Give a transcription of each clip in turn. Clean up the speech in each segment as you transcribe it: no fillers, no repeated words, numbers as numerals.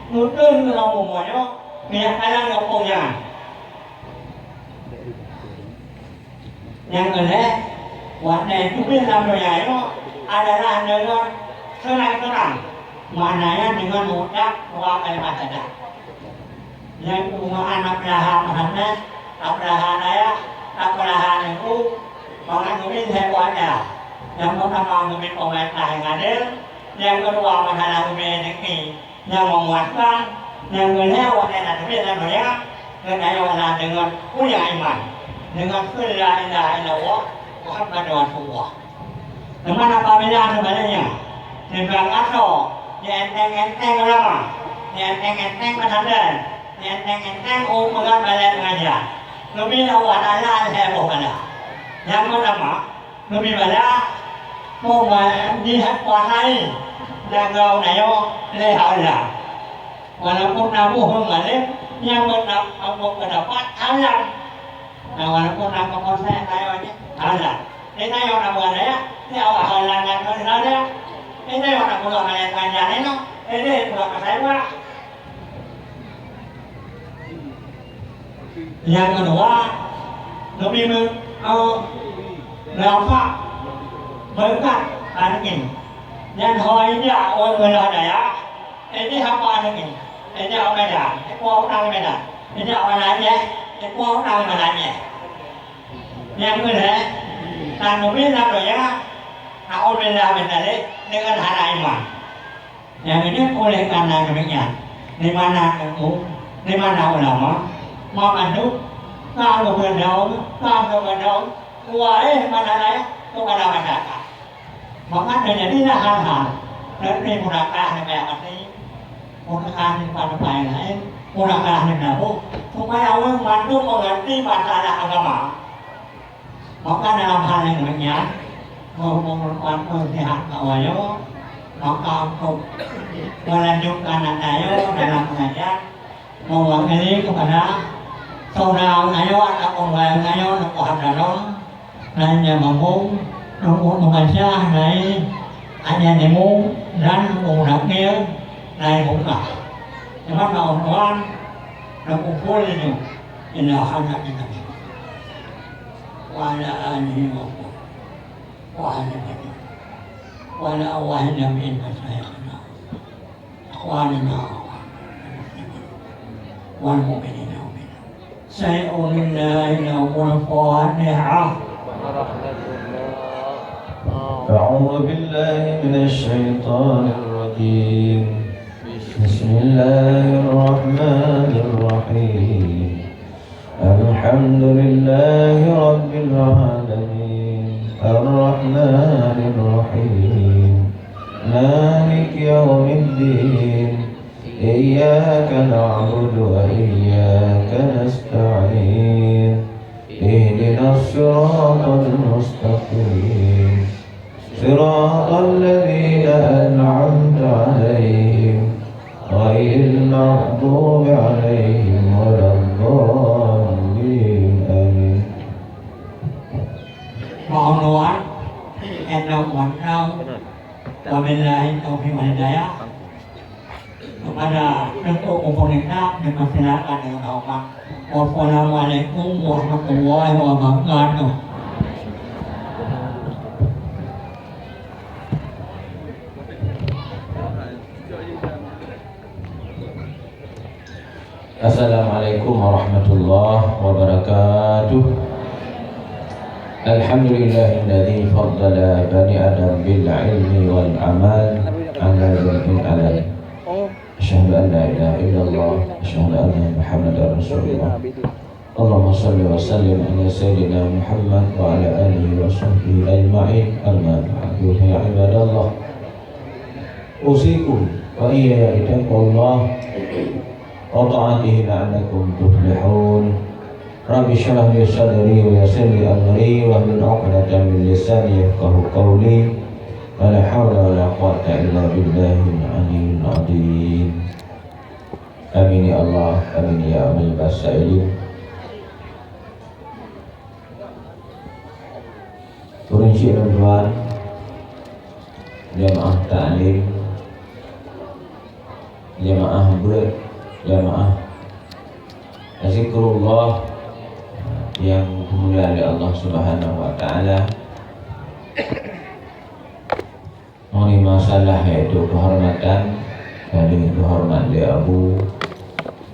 Nuntun kalau semuanya menyatakan kepunyaan. Yang kedua, warna itu bisa itu adalah dengan terang-terang, maknanya dengan mudah memakai mata. Yang cuma anak belahan saya, anak belahan itu mengandungi hewannya. Yang pertama mungkin pemerintah yang adil, yang kedua masalah memiliki yang memuaskan, yang kedua wanita bisa banyak, dan ayolah dengan punya iman, dengan la ilaha illallah Muhammadur Rasulullah. Teman apabila sebenarnya sebab atau di enteng-enteng ulama, di enteng-enteng pesantren, di enteng-enteng umat balik mengajar, lebih awal Allah saya bukanlah. Yang pertama lebih banyak mau dikuasai dan kau nayo lehala. Walaupun namu mengalir yang mendapat halal. Nah walaupun namu konsen nayo halal. Ini yang namu ada ini awak halal dan halal. Ini yang namu halal kanjar ini bukan saya. Yang kedua lebih nampak berkat angin dan hari dia orang Medan ini apa angin ini orang Medan orang Medan ini orang lainnya orang lainnya yang kedua tanpa bilang ya aku bilang dengan hal iman yang ini oleh karena demikian di mana ilmu di mana ulama mengandung kalau berdaun kuai mana lain kepada masyarakat. Maka terjadilah hal-hal dari murakalah yang ini, murakalah di partai lain, murakalah di dapur, supaya orang bantu mengerti masalah agama. Maka dalam hal yang demikian, merupakan pihak kawayo, maka untuk melanjutkan anayo dalam pengajian, mewakili kepada saudara ayo ataupun wayang ayo untuk hadaron dan yang mampu untuk membaca dari ayat demo dan menggunakan dari buka. Cuma kawan-kawan dan kumpul itu indah hanya kita. Wala alihi wa alihi wala awahin yamin masyaykhna akhwanina wal mu'minin. سيؤمن له الفاتحة. أعوذ بالله من الشيطان الرجيم. بسم الله الرحمن الرحيم. الحمد لله رب العالمين الرحمن الرحيم مالك يوم الدين إياك نعبد وإياك نستعين اهدنا الصراط المستقيم صراط الذين أنعمت عليهم غير المغضوب عليهم ولا الضالين آمين. Mohon doa, endok wakau, wabillahi taufiq wal hidayah. Kepada bentuk pemerintah dan masyarakat yang hormat. Wassalamualaikum warahmatullahi wabarakatuh. Assalamualaikum warahmatullahi wabarakatuh. Alhamdulillahilladzi faddala bani adam bil ilmi wal amal ala dzil alam. Asyhadu an la ilaha illallah, asyhadu anna Muhammadar Rasulullah. Allahumma shalli wa sallim ala sayyidina Muhammad wa ala alihi wa sahbihi ajma'in. Amma ba'du, ya ibadallah. Usikum wa iyaya bitaqwallah wa ta'atihi la'allakum tuflihun. Rabbi shrah li sadri wa yassir li amri wa hlul 'uqdatam min lisani yafqahu qawli. Wala hawla wala quwwata illa billahil aliyyil azim. Amin ya Allah, amin ya amal basailin. Turun syirun jamaah ta'lim jamaah berjamaah zikrullah yang dimuliakan oleh Allah Subhanahu wa taala. Mengenai masalah yaitu kehormatan dan dengan kehormatan beliau Abu,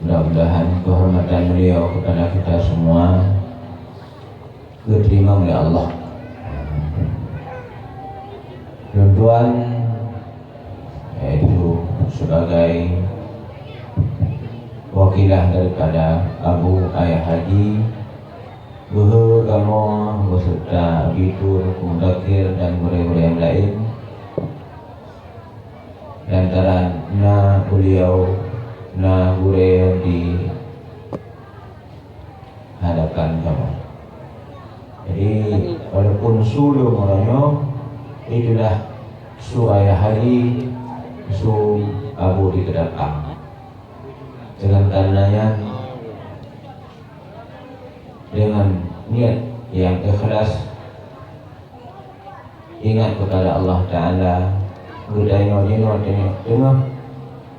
mudah-mudahan kehormatan beliau kepada kita semua diterima oleh Allah. Tuan yaitu sebagai wakilah daripada Abu Ayah Haji Beragama beserta Abitur, Mudakir dan murid-murid yang lain. Di antara beliau gure di hadapan kamu. Jadi walaupun sulung orangnya itulah su Ayah Haji, su Abu di kedepan. Dengan karenanya dengan niat yang ikhlas ingat kepada Allah Ta'ala, budaya tengah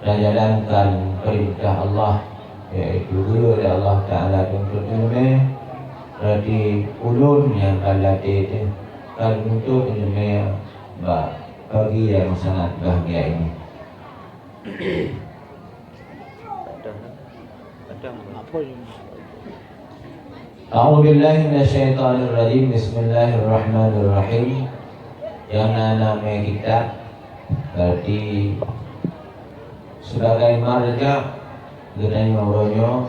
dan jalankan perintah Allah, yaitu oleh Allah Ta'ala untuk dunia. Berarti ulun yang kalatih kan untuk dunia bagi yang sangat bahagia ini. A'udzu billahi minasyaitonir rajim. Bismillahirrahmanirrahim. Yang nama kita berarti sebagai marja dengan mauronyo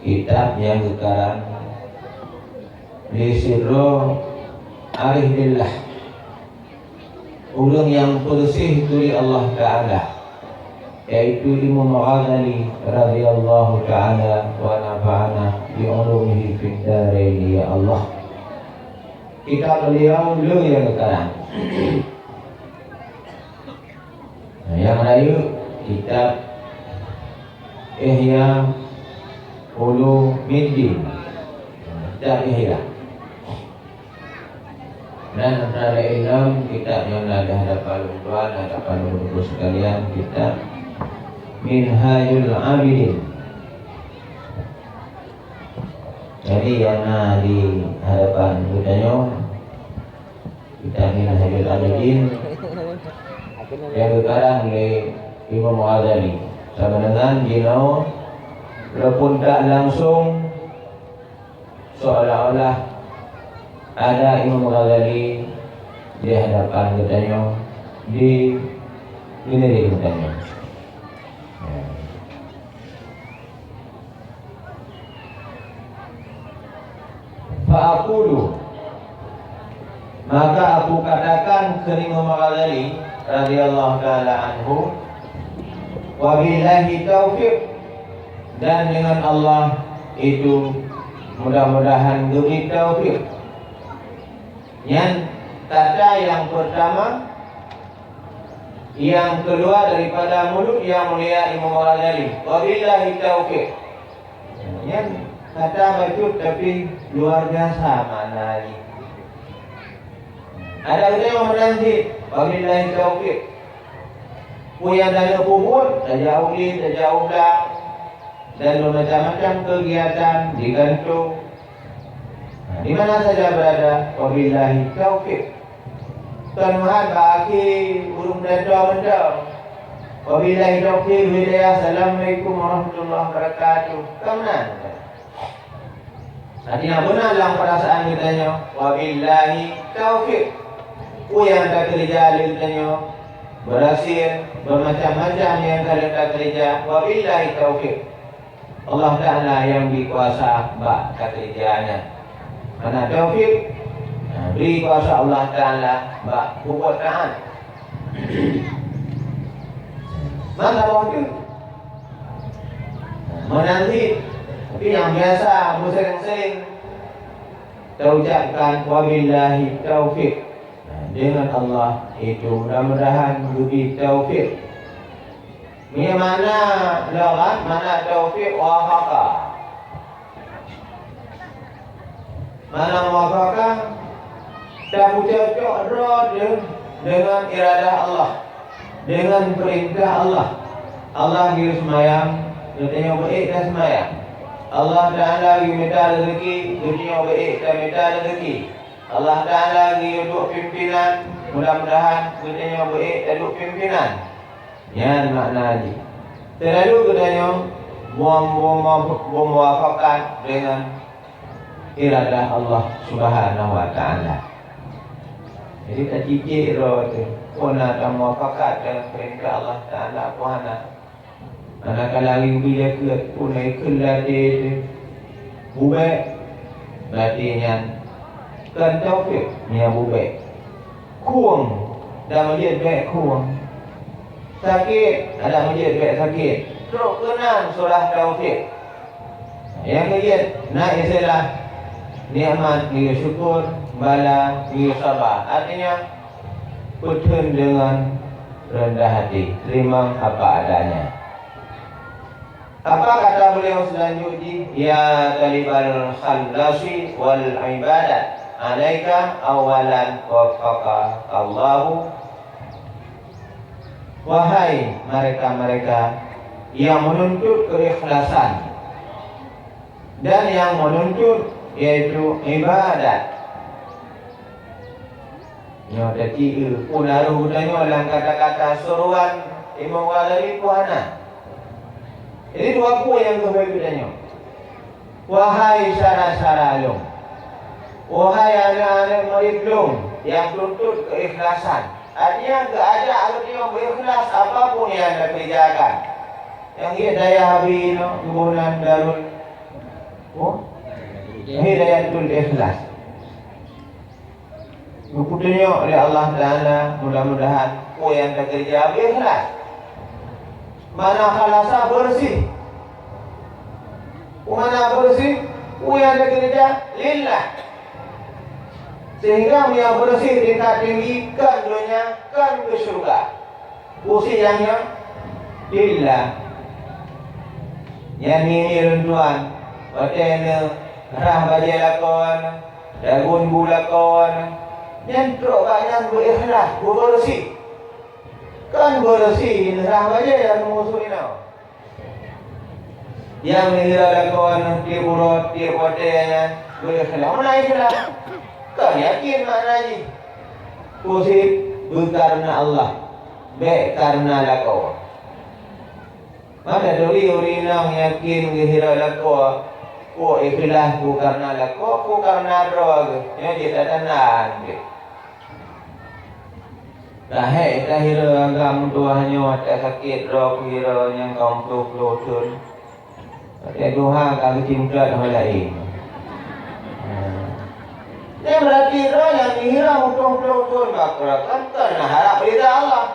kitab yang sekarang disirro arifillah, ulun yang bersih dari Allah Ta'ala, yaitu Imam Ghazali radhiyallahu ta'ala wa nafa'ana bi ulumihi fid dharain ya Allah. Kitab beliau yang sekarang yang rayu kitab Ihya Ulumuddin, kitab Ihya. Dan antara ilmu kitab yang ada hadapan tuan, hadapan ibu sekalian, kitab Minhajul Abidin. Jadi yang di hadapan kitanya kitab Minhajul Abidin yang dikarang oleh Imam Ghazali. Sama dengan jinau walaupun tak langsung seolah-olah ada Imam Ghazali di hadapan kitanya, di diri kitanya. Fa'aqulu, maka aku katakan ke Imam Ghazali radhiyallahu ta'ala anhu, wabillahi taufiq, dan dengan Allah itu mudah-mudahan diberi taufik. Yang kata yang pertama yang keluar daripada mulut yang mulia Imam Ghazali, wabillahi taufiq. Yang kata bacut tapi luar biasa maknanya. Ada yang menanti wabillahi taufiq. Punya dana kubur, tajauh li, tajauh dah, dan macam-macam kegiatan digantung. Di mana saja berada, wabillahi taufiq. Tuhan bagi burung dada. Wabillahi taufiq hidayah. Assalamualaikum warahmatullahi wabarakatuh. Kemana? Artinya benarlah perasaan kitanya, wabillahi taufiq. Yang tak kerja kitanya berhasil, bermacam-macam yang kalian tak kerja, wabillahi taufiq. Allah Ta'ala yang berkuasa bak kerjanya. Mana taufiq? Beri kuasa Allah Ta'ala bak kekuasaan. Mana waktu? Menanti. Tapi yang biasa bersering-sering terucapkan wabillahi taufiq. Dengan Allah itu mudah-mudahan lebih taufik. Ini mana loghat, mana taufik wafaqa. Mana wafaqa tak cocok dengan iradah Allah, dengan perintah Allah. Allah dia semayang, dia tanya baik dan semayang. Allah Ta'ala dia minta rezeki, dia tanya baik dan minta rezeki. Allah Ta'ala dia duduk pimpinan, mudah-mudahan dia tanya baik dan duduk pimpinan. Yang makna haji. Terlalu katanya memuafakat dengan iradah Allah Subhanahu Wa Ta'ala. Jadi tak cicik roh tu. Puna tak muafakat dengan perintah Allah Ta'ala Puhana. Manakala bila ke puna ikut latih tu. Bubek. Latihnya. Kan taufik. Ni bubek. Kuang. Dah majid baik kuang. Sakit. Ada majid baik sakit. Teruk kenal surah taufik. Yang kejadian. Nak isilah. Nikmat, dia syukur. Bala, dia sabar. Artinya. Putun dengan rendah hati. Terima apa adanya. Apa kata beliau selanjutnya? Ya talibal khallasi wal ibadat. Alaika awalan wafaka Allahu. Wahai mereka-mereka yang menuntut keikhlasan dan yang menuntut yaitu ibadat. Nyo tadi punaru danyo dalam kata-kata suruhan Imam Ghazali Puhana. Ini dua poin yang berbeza danyo. Wahai syara-syara long. Wahai anak-anak murid long yang tuntut keikhlasan. Artinya keadaan arti yang berikhlas apapun yang anda kerjakan. Yang hidayah habis no, hubungan darul. Hidayatul ikhlas. Berpunyai oleh Allah Ta'ala. Mudah-mudahan kau yang terkerja ikhlas. Mana khalasa bersih. Mana bersih kau yang terkerja lillah. Sehingga yang bersih tingkat tinggi kan dunia kan ke syurga. Kursi yang lillah. Yang ini rentuan. Watena rah baja lakon. Dagun bulakon. Yang teruk banyak berikhlas, bersih. Kan bersih, nerah baja yang musuh ini. Yang mengira lakon, dia buruk, dia potenya, berikhlas. Mana ikhlas? Kan yakin maknanya. Kusip, karena Allah. Baik karena lakon. Mana duri-uri nang yakin mengira lakon. Ku ikhlas, ku karena lakon, ku karena drog. Ini dia tak tenang. Lahir lahir agam tuahnya tak sakit roh kira yang kaum tu pelotun. Tak doa kami cimplat hal lain. Ini berarti roh yang dihira untuk pelotun bakal kan harap rida Allah.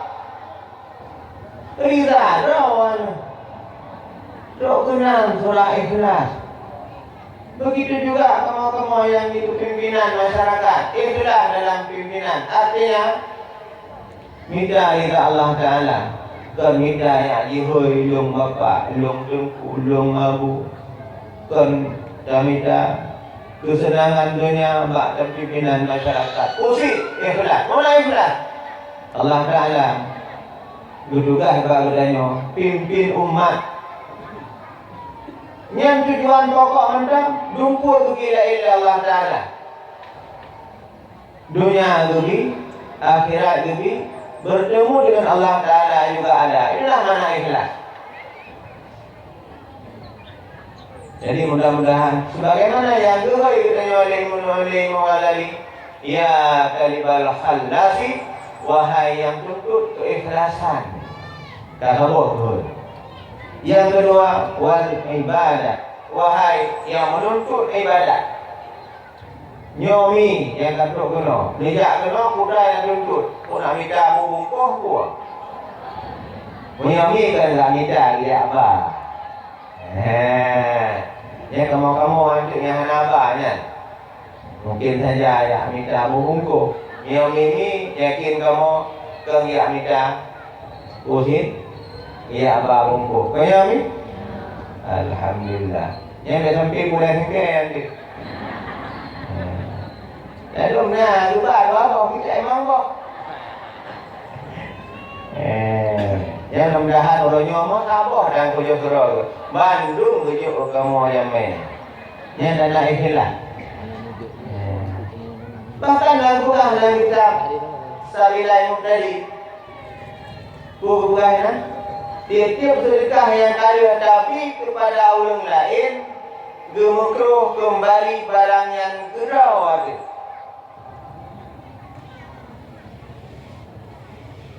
Rida roh. Roh kenal surah ikhlas. Begitu juga kamu-kamu yang itu pimpinan masyarakat. Itulah dalam pimpinan. Artinya minta ila Allah Ta'ala. Kan minta yang jihoi long bapa, long tengku, long abu. Kan minta kesenangan dunia bak dan pimpinan masyarakat. Usi ikhlas, mulai ikhlas. Allah Ta'ala bertugas kepadanya pimpin umat. Yang tujuan pokok mentang dumpul ke ila Allah Ta'ala. Dunia dugi, akhirat dugi. Bertemu dengan Allah Ta'ala juga ada. Inilah mana ikhlas. Jadi mudah-mudahan sebagaimana yang duhai ditanya oleh Imam Ghazali, ya talibal khallasi, wahai yang tuntut keikhlasan. Kata betul. Yang kedua, wal ibadah, wahai yang menuntut ibadat. Nyomi yang kata kena, nejak kena kuda yang tuntut. Kau nak minta bungkuh pun. Nyomi kan nak minta dia apa? Ya kamu untuk yang abahnya. Mungkin saja ya minta bungkuh. Nyomi ni yakin kamu kau ya minta usin. Ya apa bungkuh. Kau nyomi? Alhamdulillah. Yang dah sampai bulan hingga nanti. Lalu lupa apa kita emang kok. Yang mudah-mudahan orangnya mau sabar dan kerja kerja. Bandung kerja kamu yang main. Yang dana ikhlas. Bahkan dalam Quran dalam kitab Sabilai Muqtadi. Bukan tiap-tiap sedekah yang ada tapi kepada orang lain gemukro kembali barang yang kerau ada.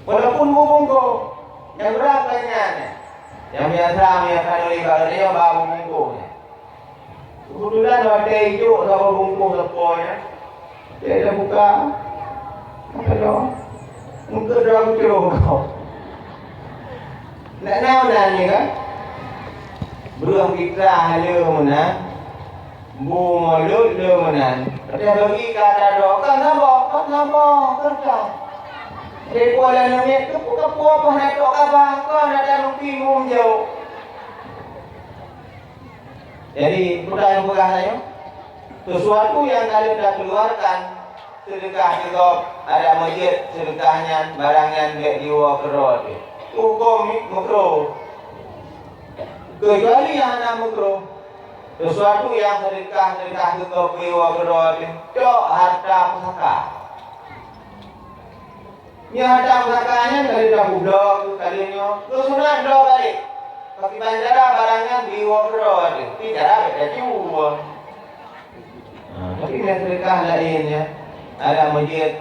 Walaupun bungko yang berapa yang biasa yang kalau ibarat dia bawa bungko. Kebetulan ada hijau sama bungko seponya. Dia dah buka. Apa dong? Mungkin dah kau. Nak naon ni kan? Belum kita halu mana? Bu mulut lu mana? Dia bagi kata doa kan apa kerja. Dia kuala namik kepu apa nak doa apa? Kau nak dalam timum jauh. Jadi pertanyaan pegah saya, sesuatu yang kalian dah keluarkan sedekah juga ada masjid sedekahnya barangan dek jiwa kerot. Hukum makro. Kecuali yang nak makro. Sesuatu yang sedekah juga jiwa kerot. Cok harta pusaka. Ni harta pusakanya kali dah budak kalinya. Sunat dah balik. Pakai bandara barangan jiwa kerot. Tidak ada jiwa. Tapi yang sedekah lainnya ada masjid.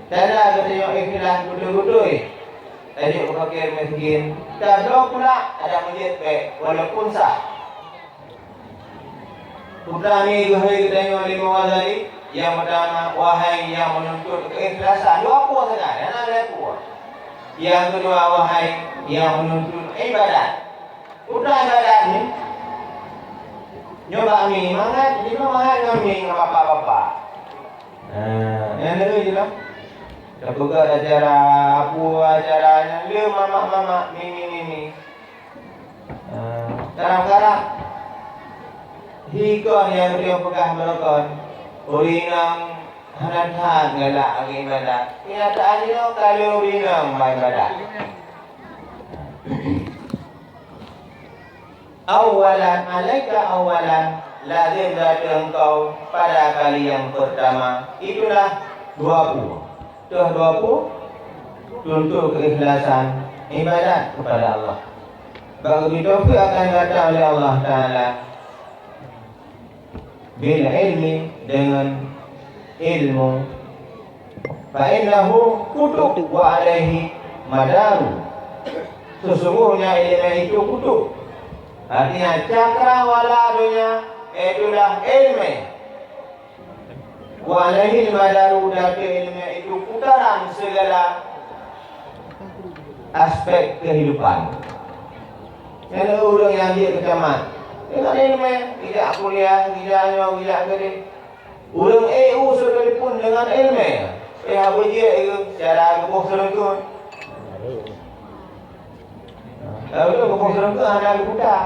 Tanda katanya ikhlas betul-betul. Tadi fakir miskin. Dan pula ada masjid baik walaupun sah. Putra ni wahai katanya lima wazali yang pertama wahai yang menuntut keikhlasan. Dua apa saja, yang ada apa. Yang kedua wahai yang menuntut ibadat. Putra ibadat ni nyoba mi mangat, jadi mangat ngami dengan bapak-bapak. Yang kedua je lah. Dah pegang acara apa acaranya le mama ni. Kadang-kadang hikon yang dia pegang berokon. Urinang hanat-han galak lagi ibadat. Kenyataan dia kalau urinang main ibadat. Awalan lazim datang engkau pada kali yang pertama. Itulah 20. Sudah 20 tuntut keikhlasan ibadat kepada Allah. Bagi taufik akan datang oleh Allah Ta'ala bil ilmi dengan ilmu. Fa'innahu kutub wa alaihi madaru. Sesungguhnya ilmu itu kutub. Artinya cakrawalanya itulah ilmu. Wa alaihi madaru dari ilmu itu putaran segala aspek kehidupan. Ada orang yang dia kecamat dengan ilmu, tidak kuliah, tidak nyau, tidak gede. Orang EU sekalipun dengan ilmu, apa dia itu cara kepoh serengkun. Lalu kepoh serengkun ada budak.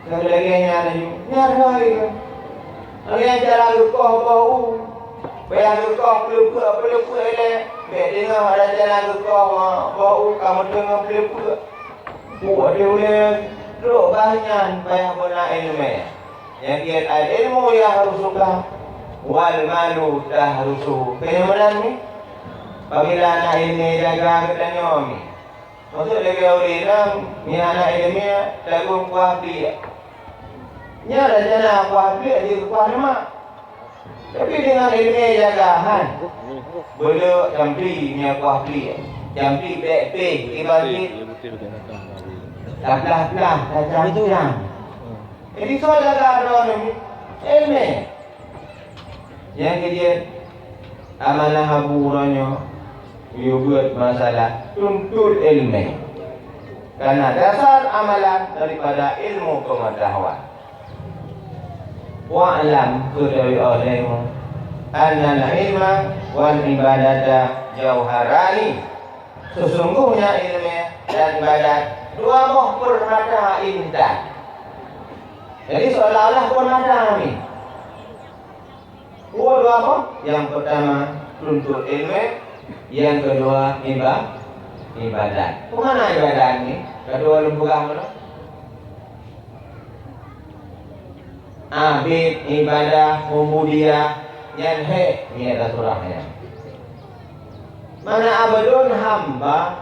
Sekali lagi ada juga nyaroi. Yang cara kepoh bau, bayar kepoh peluk elek. Baik dengar ada cara kepoh bau, kamu dengar peluk. Buat dia boleh duduk banyak banyak guna ilmu. Yang dia ada ilmu yang harus suka. Wal malu dah harus suka. Kenyamanan ni. Apabila anak ilmu jaga katanya ni. Maksud lagi orang ni anak ilmu lagu kuah dia. Ni ada jana kuah dia dia kuah lemak. Tapi dengan ilmu jagahan. Boleh jampi ni kuah dia. Jampi baik-baik ibadit. Lah, tajam. Jadi soal jaga orang ilmu. Yang dia amanah haburannya dia buat masalah tuntut ilmu. Karena dasar amalan daripada ilmu pengetahuan. Wa'lam ketahui olehmu anna ilma wal ibadata jauharani. Sesungguhnya ilmu dan ibadat dua buah permata indah. Jadi seolah-olah permata ni. Dua apa? Yang pertama tuntut ilmu, yang kedua ibadat. Kemana ibadat ni? Kedua lemburah mana? Abid, ibadah, umudiyah, yanhe, ni ada surahnya. Mana abadun hamba,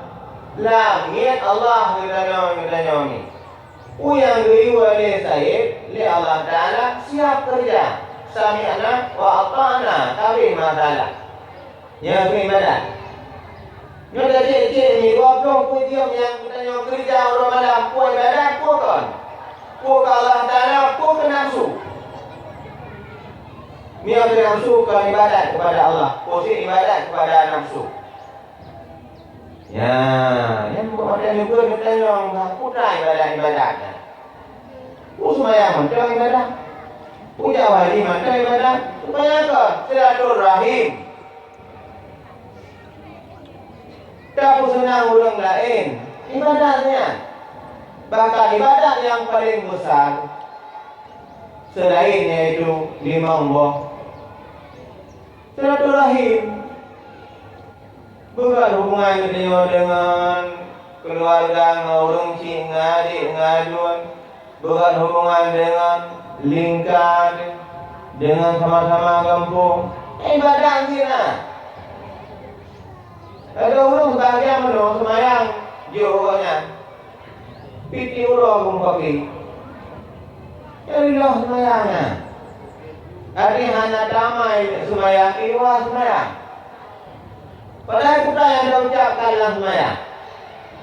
langit Allah kita ni. Yang dua le Said, le Allah Ta'ala siap kerja. Sami'na wa ata'na, tapi masalah. Yang beribadat. Yang dah cik-cik ni, dua puluh diam yang kita yang kerja orang malam, puan ibadat, puan kan? Puan ke Allah Ta'ala, puan ke nafsu. Dia ke nafsu ke ibadat kepada Allah, posisi ibadat kepada nafsu. Ya, yang ada juga kita yang putra ibadat-ibadat. Sembahyang macam ibadat. Puja wali macam ibadat. Supaya apa? Silaturahim. Tak senang orang lain. Ibadatnya. Bahkan ibadat yang paling besar selain yaitu 5 Allah. Silaturahim. Bukan hubungan kita dengan keluarga, orang cik, adik, ngadun. Bukan hubungan dengan lingkar, dengan sama-sama kampung. Ibadah sini. Ada orang sebahagian mana semayang jiwanya. Piti urang pun pakai. Jadilah semayangnya. Hari hanya damai semayang, iwas semayang. Padahal kita yang dah ucapkan dalam semayang.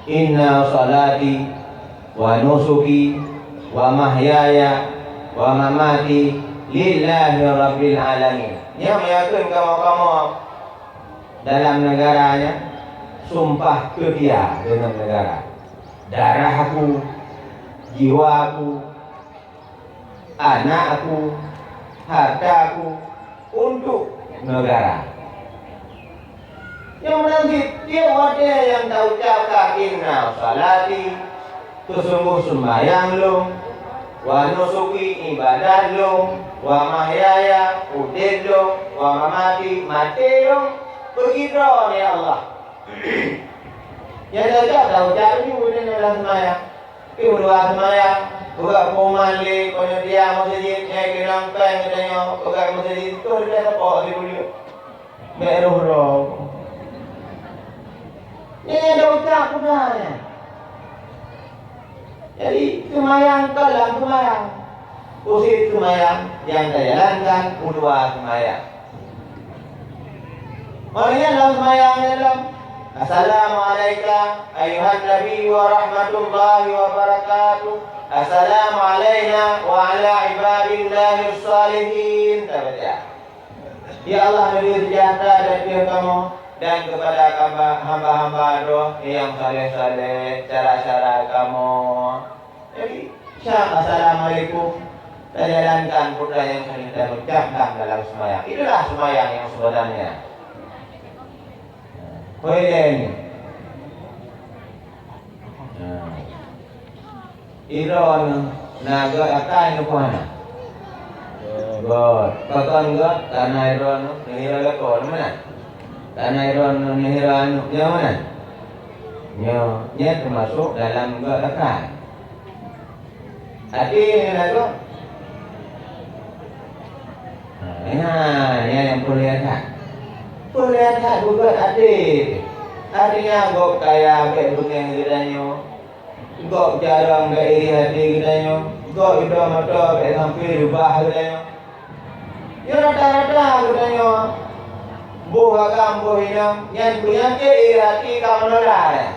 Inna salati wa nusuki wa mahyaya wa mamati lillahi rabbil alamin. Yang meyakinkan kamu-kamu dalam negaranya sumpah setia dengan negara. Darahku, jiwaku, anakku, hartaku untuk negara. Yang menanti tiap wadah yang dah ucapkan inna salati, sesungguh sembahyang lu, wa nusuki ibadah lu, wa mahyaya udid lu, wa mamati mati lu, begitu ya Allah. Yang dah ucap ni udah dalam sembahyang. Kedua sembahyang, buka poman le, penyedia masjid, yang kilang peng katanya, buka masjid itu dia apa di dulu. Meroh. Ini dah ucap sebenarnya. Jadi semayang dalam semayang. Posisi semayang yang dijalankan kedua semayang. Maknanya dalam semayang dalam Assalamualaikum ayuhan Nabi wa rahmatullahi wa barakatuh. Assalamu alaina wa ala ibadillahi salihin. Ya Allah Nabi sejahtera dan dia kamu dan kepada hamba-hamba roh yang saleh-saleh, cara-cara kamu. Jadi, syah assalamualaikum. Kita jalankan putra yang kita ucapkan dalam sembahyang. Itulah sembahyang yang sebenarnya. Ini. Iron naga akan ke mana? God, kapan God? Tanah Iron ni ada kau mana? Tanah Iron Nehiran yang mana? Nya termasuk dalam gerakan. Hati ni lagu. Yang perlihatkan. Perlihatkan juga hati. Hatinya gok kaya ke dunia kitanya. Gok jarang ke iri hati kitanya. Gok itu mata ke hampir rubah kitanya. Ya rata-rata kitanya. Buah kamu hinam yang punya ke hati kamu nolak.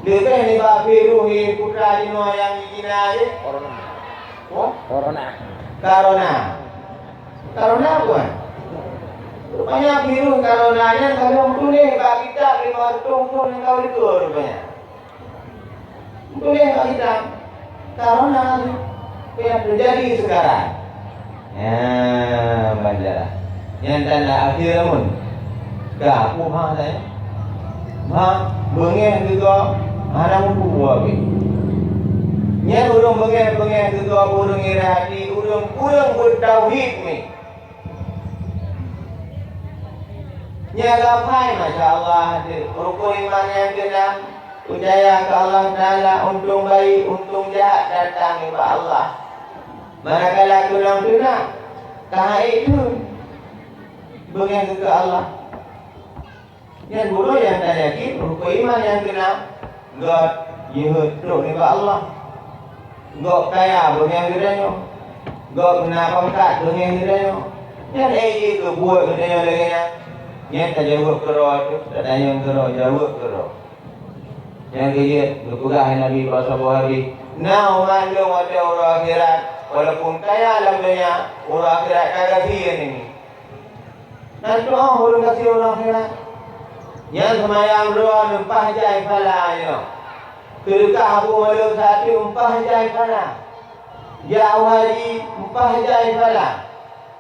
Lebih ni bapi ruhi putra dino yang gina je. Corona apa? Rupanya biru coronanya kalau tulis bagi kita 500 pun yang kau itu rupanya. Tulis bagi kita corona yang terjadi sekarang. Ya, baca. Yang tanda akhir namun gapu ha saya bengeh juga harang buah ke nya urang bengeh juga urang irati urang bertauhid ni Ya gapai masya-Allah rukun iman yang keenam percaya ke Allah Taala untung baik untung jahat datang kepada Allah. Manakala kurang kena kahai itu bagi ke Allah. Yang bodoh yang tak yakin rukun iman yang keenam God Yehud kepada Allah. God kaya bagi kiranya. God kena pangkat bagi kiranya. Yang ini ke buat kiranya lagi. Yang tak jawab kerana tu, tak tanya kerana, jawab kerana. Yang dia berpegang Nabi SAW. Nah, maklum ada orang akhirat, walaupun kaya dalam dunia, orang akhirat kagak ini. Nanti orang kasih orang akhirat. Yang semayang doa empah jai falanya. Kedekah aku malu satu empah jai fala. Jauh haji empah jai fala.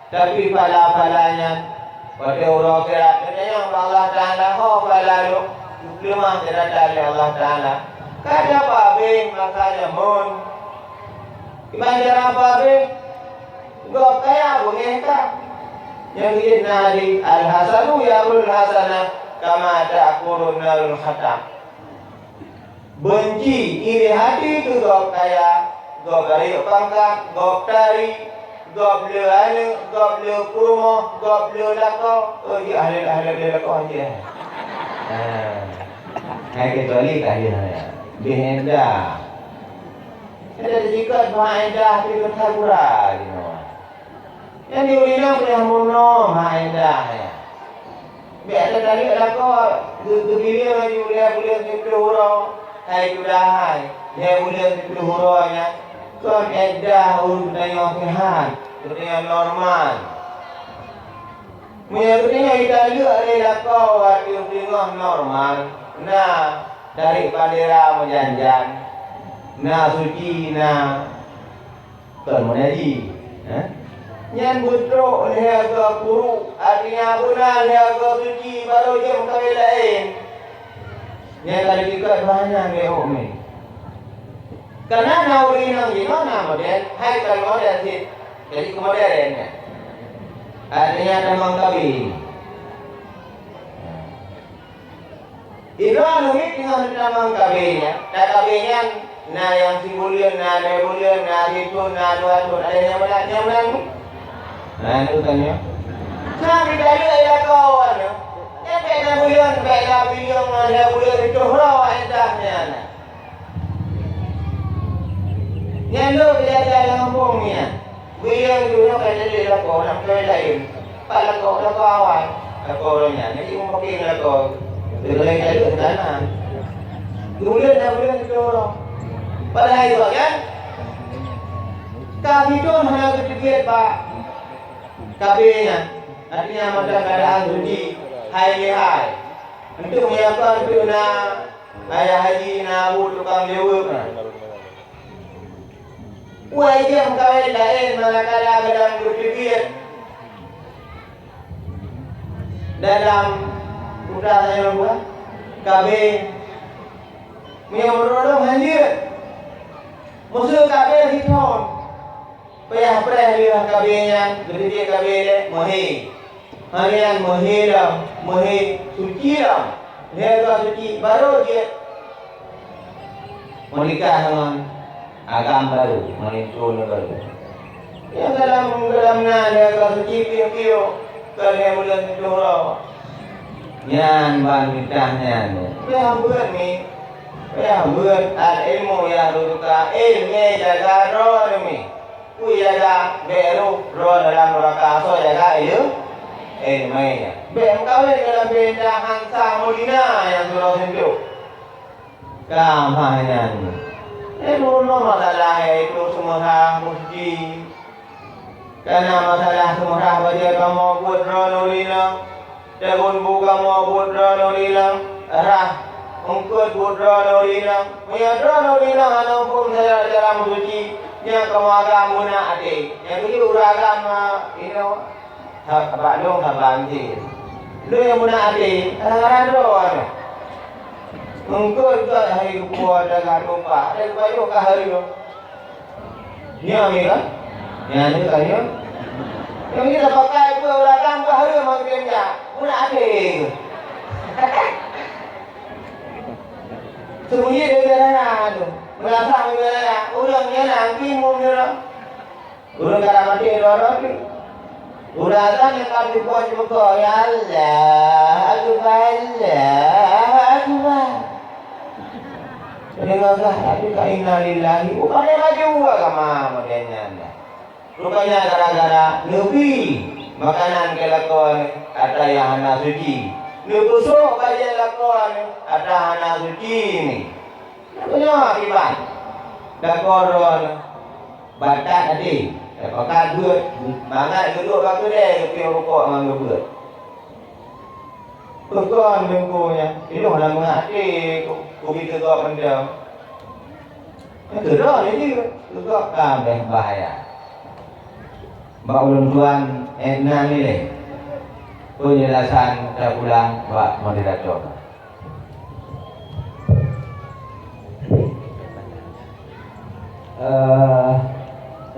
Tapi fala-falanya pada orang akhirat yang Allah Taala lalu lemah tidak dari Allah Taala. Kada apa bin makanya mun. Ibadah apa bin? Gak kaya bungeta. Yang ini nari al hasanu ya ul hasana kama ta'kurun narul khatam. Benci iri hati itu gak kaya, gak dari pangkat, gak dari gop le ane, gop le kurma, gop le lakau. Oh, dia ahli lakau aja. Hai kecuali kaya bihenda. Ada jika bihenda itu tergura, yang diulang punya mono bihenda. Biar dari lakau, begini lagi boleh itu huruf. Hai sudah hai, dia boleh itu hurufnya. Kon edah urut dengan kehan, dunia normal. Punya dunia Italia adalah kau waktu dengan normal. Nah, dari bandera menjanjan. Nah, suci, nah, kon menaji. Yang butruk lehaga puru, artinya benar lehaga suci baru jam kawin lain. Yang kali kita banyak lehok ni. Karena nauri nang gimana model, hai kalau model sih, jadi kemodelannya. Artinya memang kabi. Itu anumit dengan memang kabinya. Nah kabinya, nah yang simbulian, nah debulian, nah itu, nah dua, ada yang mana? Nah itu tanya. Nah kita ada kawan. Yang beda bulian, ada bulian itu rawa endahnya. Yang lu belajar kampungnya, beliau dulu kan jadi lakau, nak kau lain, pak lakau awal, lakonya, jadi pakai lakau, terlalu jauh ke sana. Bulan itu orang, pada itu kan, kami itu hanya sedikit pak, kabinya, artinya macam keadaan suci, hai, untuk menyiapkan itu ayah haji, abu tukang jawab. Wajib kawin lain manakala dalam berpikir dalam udah saya buat kawin menyuruh hadir musuh kawin hiton payah perah kawinnya berdiri kawin mohi harian mohi suci ram lega suci baru dia menikah dengan agam baru, meninjau baru. Yang dalam nada kalau cipi-cipi, kalau bulan itu raw. Yang bangkitahnya tu. Yang buat ni, yang buat ilmu yang ruka, ilmu jaga roh ni. Ku jaga beru roh dalam neraka, so jaga ilmu. Bem kawin dalam benda hansa mulina yang surau sentuh. Kampanye ni. Itu masalah itu semua mesti karena masalah semua baca kamu buat ranulina dan buka mau buat ranulina rah ungkut buat ranulina punya ranulina anak pun saya dalam suci yang kamu agama nak ada yang itu agama ini apa dong banjir lu yang nak ada rado Engkau juga hari buat dengan lupa. Ada banyak hari tu. Ni ambil kan? Yang ni tanya. Yang kita pakai pun orang kan hari makin dia. Munafik. Sembunyi dia berana tu. Merasa berana. Ulangnya nanti mungkin. Ulang cara mati orang tu. Ulang yang kau dibuat juga ya Allah, Akbar. Dengarlah, tapi innalillahi. Bukannya maju agama modelnya. Rupanya gara-gara lebih makanan kelakon ada yang hana suci. Lebusuk bagian lakon ada hana suci ni. Punya akibat. Dakoron batat tadi. Pakai buat mangat duduk waktu dia pergi rokok dengan buat. Pekan bengkunya. Ini orang mengerti kopi tegak pendam. Tegak ni dia. Tegak kabeh bahaya. Mbak ulun tuan Edna ni leh. Penjelasan dah pulang Mbak moderator.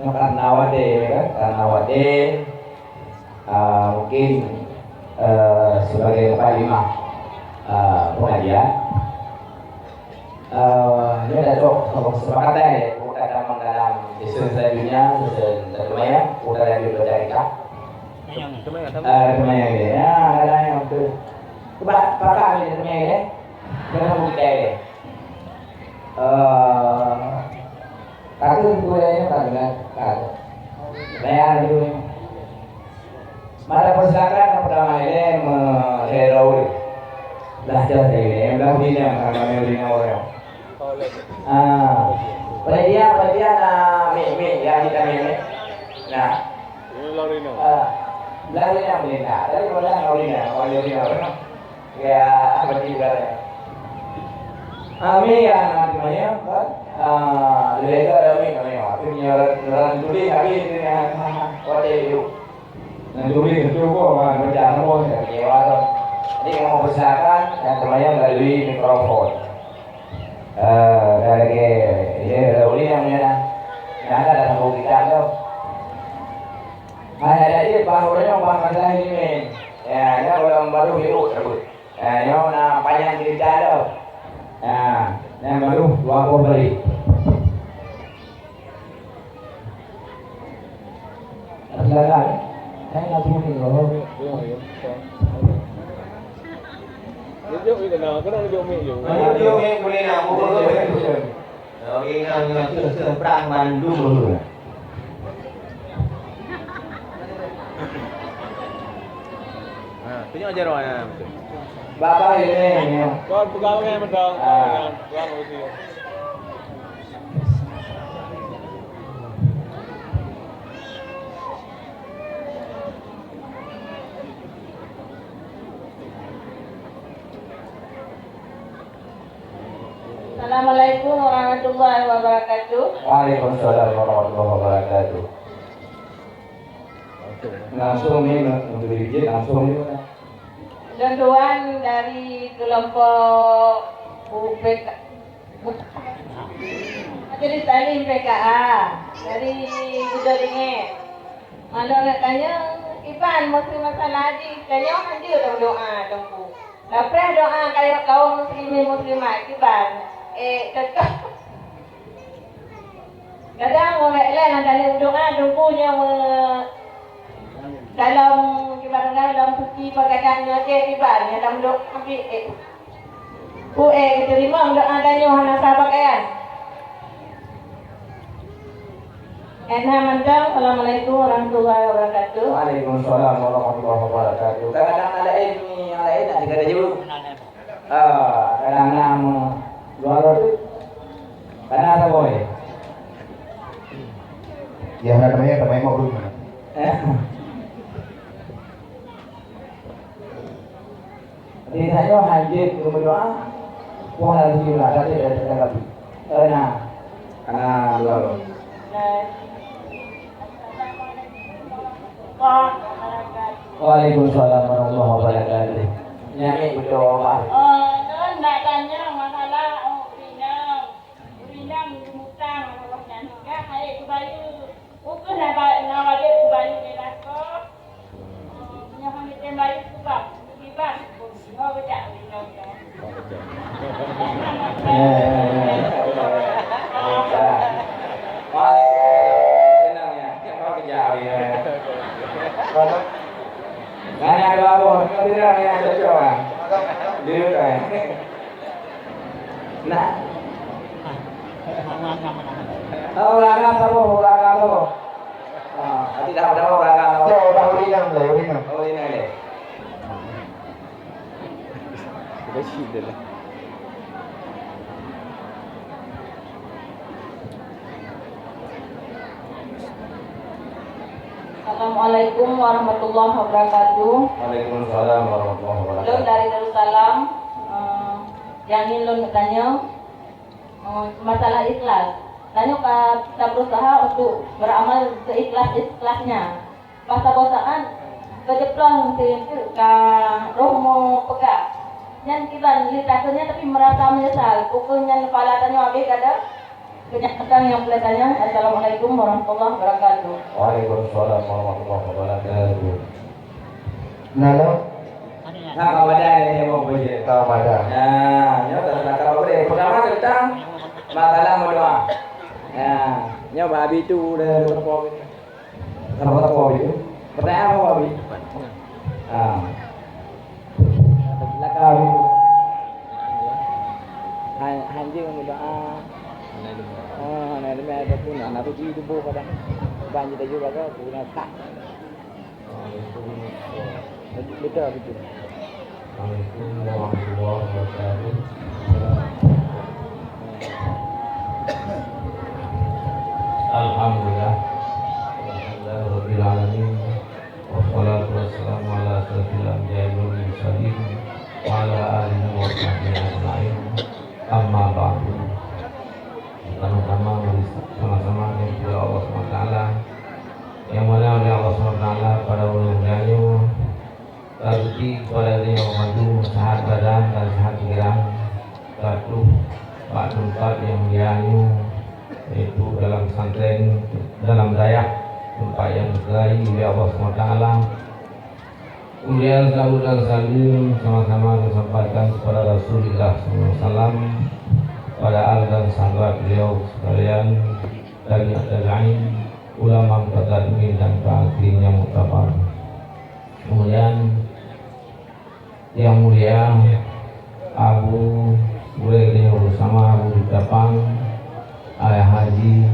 Karena wade mungkin sebagai mukadimah pengajian ini ada kesepakatan bukan dalam isu selanjutnya semuanya bukan dari berdarika semuanya gitu ya ada yang itu pakar ini semuanya gitu jangan bukti deh Kaki gue ini kan kaki. Bayar itu. Mata persilakan pertama ini mengheraui. Belajar ini, belajar karena memiliki orang. Penelitian mie yang kita mie. Nah, Larina Melina. Dari mana Larina? Ya, apa juga ya. Ami yang namanya kan lega Ami namanya. Itu nyaran tuli kami ini kode itu. Dan tuli itu kok berjalan pun ya kewa. Jadi mau usahakan yang namanya melalui mikrofon. Dari ini tuli namanya. Nah ada dalam kita tu. Ada ini barunya masalah ini. Ya, ini orang baru hidup sebut. Yang nak panjang cerita tu. Nah, yang baru dua beli. Silakan. Saya nak tunggu dulu. Jom kita nak, kena jom jom. Jom boleh nak buat. Okey, nak seberang Bandung dulu. Tunjuk aja rohnya. Bapak ini. Kau pegang dengan medang. Pegang mesti. Assalamualaikum warahmatullahi wabarakatuh. Waalaikumsalam warahmatullahi wabarakatuh. Langsung ni untuk dirigit langsung ni. Tuan-tuan dari kelompok UPK Majelis Taklim PKA dari Budoringit. Malu nak tanya Iban mesti masalah haji tanya haji dalam doa tunggu. Lepas doa kayak kaum muslimin muslimat Iban cakap kadang orang lain ada doa tunggunya dalam kibarangga dalam suci perkataannya ke kibarnya dalam doa ambil diterima doa tanya hana sahabat Enha mandang. Assalamualaikum warahmatullahi wabarakatuh. Waalaikumsalam warahmatullahi wabarakatuh. Kadang-kadang ada ini yang lain ada kada jauh. Kadang-kadang luar tu. Kadang ada boy. Ya namanya mau belum. Jadi saya hadir berdoa. Wah lagi lah tadi ada lagi. Nah, karena luar. Waalaikumsalam warahmatullahi wabarakatuh. Nyami berdoa. Tuan nak tanya masalah pinang mutang orang nak hai kubayu. Ukur nak dia kubayu ni lah ko. Yang kami tembayu kubang. Senang ya, kau kejauh ya. Nggak ada apa, kau tidak ya, cocok kan? Dulu kan. Nah, olahraga apa? Tidak ada olahraga apa? Udah urinam. Oh ini deh. Sudah sih dah. Assalamualaikum warahmatullahi wabarakatuh. Waalaikumsalam warahmatullahi Lun wabarakatuh. dari Darussalam. Yang ingin Lun tanya masalah ikhlas. Tanya kita berusaha untuk beramal seikhlas-ikhlasnya. Pas bosan kejeplong ke roh mau pegang. Yang kita lihatnya tapi merasa menyesal. Pokoknya kepala tanya habis ada kenyataan yang boleh tanya. Assalamualaikum warahmatullahi wabarakatuh. Waalaikumsalam warahmatullahi wabarakatuh. Nalo, Nah, kau ada yang mau puji. kau pada. Nah, nyoba kalau boleh. Pertama tentang masalah berdoa. Nah, nyoba habis itu udah berapa itu? Pertanyaan apa habis? Ah. Belakang itu. Anjing berdoa. Oh, nah ini ada pun anak tu itu bu kadang banyak juga kan punya tak. Betul. Assalamualaikum warahmatullahi wabarakatuh. Alhamdulillah. Alhamdulillahirabbil alamin. Wassalatu wassalamu ala asyrofil anbiya'i wal mursalin wa ala alihi wa sahbihi ajma'in. Amma ba'du. Sama-sama kepada Allah SWT yang mana oleh Allah SWT pada ulumnya terbukti pada yang mengandung sehat badan dan sehat pikiran satu Pak tempat yang dianyu yaitu dalam pesantren dalam dayak tempat yang dikerai oleh Allah SWT. Kemudian salam dan salim sama-sama disampaikan kepada Rasulullah SAW, pada al dan sahabat beliau sekalian, dari lain ulama mutaqaddimin dan tabi'in yang mutabar. Kemudian yang mulia Abu Hurairah bersama Abu Dapang, Ayah Haji,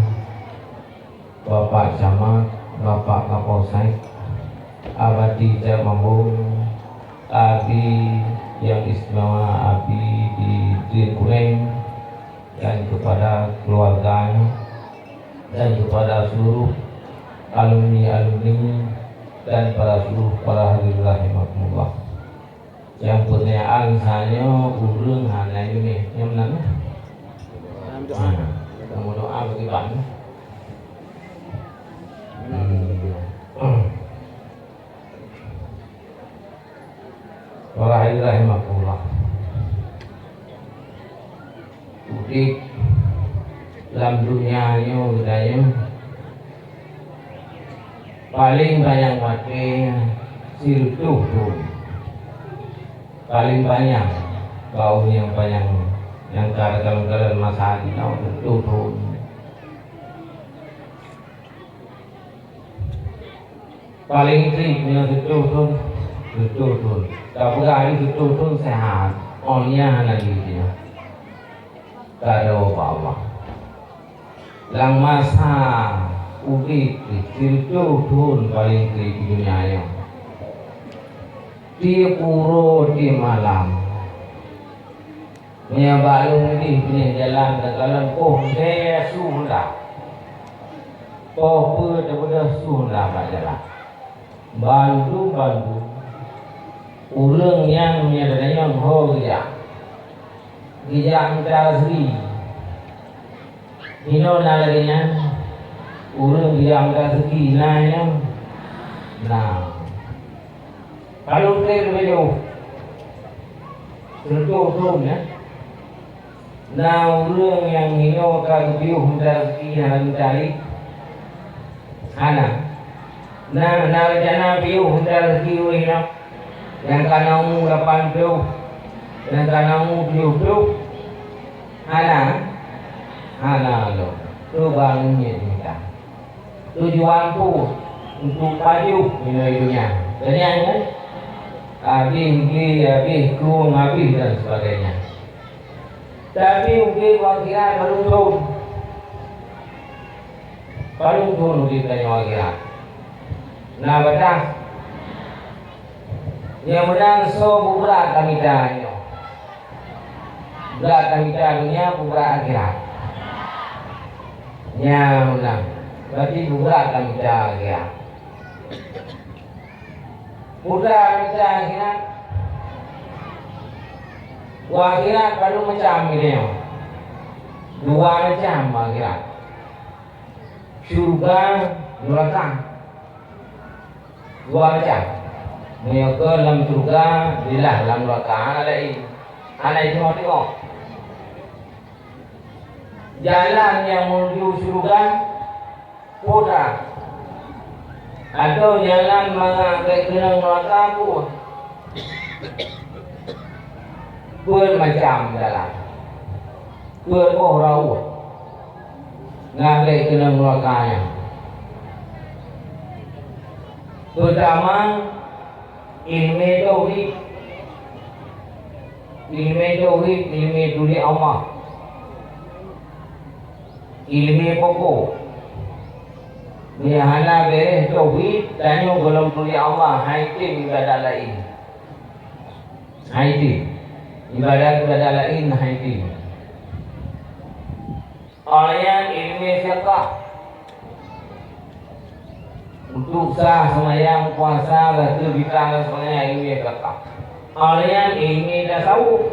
Bapak Camat, Bapak Kapolsek, Abadi Jaya Mambung, Abi yang istimewa Abi di Din Kuning, dan kepada keluarganya dan kepada seluruh alumni dan para seluruh para hadirin rahimakumullah. Yang pertanyaan saya urung hanya ini yang mana? Kamu doa bagi Pak. Para hadirin rahimakumullah. Udik dalam dunia ini budaya paling banyak pakai siltuh paling banyak kaum yang banyak yang kadang-kadang masalah kita untuk tuh paling triknya betul tapi hari betul sehat orangnya lagi dia kada apa-apa lang masa udik betul paling trik dunia di puro di malam punya balung di punya jalan ke jalan dia sudah benar sudah jalan bantu ulung yang menyadari yang hoya gijang tasri ino nalaganya ulung gijang tasri yang nah kalau kita begitu tentu ya nah ulung yang ino kagubiu tasri yang cari anak nah nalajana biu tasri ino yang kanamu 80 dan kanamu 70 Hana lo. Tu bangunnya kita. Tujuanku untuk maju dunia. Jadi kan? Habis kurung habis dan sebagainya. Tapi mungkin wakilnya baru turun di tanya wakilnya. Nah betul. Yang menang so berat kami tanya. Berat kami tanya berat akhirat. Yang menang. Berarti berat kami tanya. Berat kami tanya. Akhirat baru macam ini. Dua macam akhirat. Syurga, neraka. Dua macam. Mereka dalam syurga, bila dalam neraka. Anak itu mau tengok. Jalan yang menuju syurga, mudah. Atau jalan mengakai kena neraka pun. Macam dalam orang ngakai kena nerakanya. Pertama ilmu tauhid, ilmu duri Allah, ilmu pokok. Dia hana beres tauhid, tanya belum duri Allah, haiti ibadah lain. Haiti ibadat lain haiti. Orang ilmu fiqh untuk sah semayang puasa batu bintang semuanya ilmu fiqh. Orang ilmu tasawuf.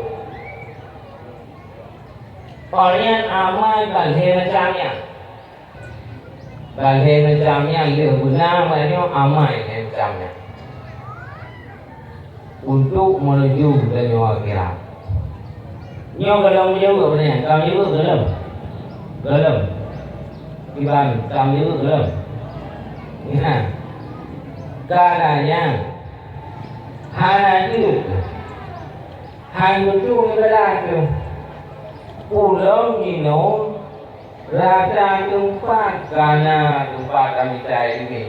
Orang amal balhe macamnya. Balhe macamnya le guna maknanya amal macamnya. Untuk menuju dunia akhirat. Nyo kalau juga benar, kamu juga gelap. Iban, kamu juga gelap. Nah, karenanya hanya itu, hanya itu berlaku. Pulau minum, rata tempat karena tempat kami cari ini,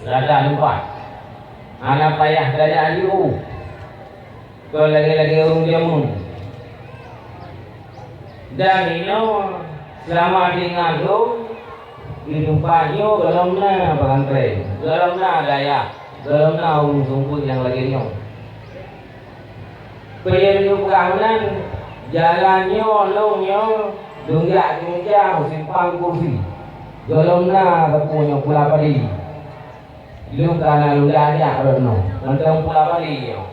rata tempat. Anak payah dari aliu, kalau lagi orang jamun. Dan ini selama tinggal tu di tempatnya dalam na pesantren, dalam na daya, dalam na orang sumput yang lagi nyong. Perjalanan perkawinan jalannya longnya dunyak dunyak simpang kursi, dalam na terpunya pula padi. Lu kana lu dah ada rono, tentang pula padi yo.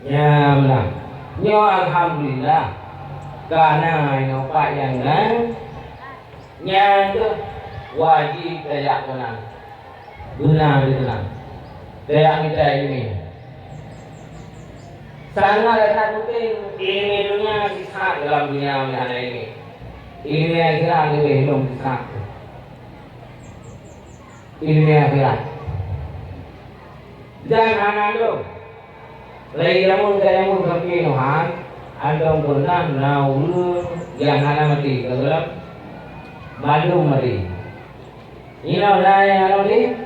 Ya benar. Nyo alhamdulillah. Karena pak yang yang wajib dayak tenang, guna tenang, dayak kita ini. Sangat satu penting ilmu dunia sisa dalam dunia mana ini. Ilmu akhirat lebih belum sisa. Ilmu akhirat. Dan anak tu, lagi kamu berkenuhan. Andong pernah naulu yang hana mati, kalau malu mati. Ini orang yang mati.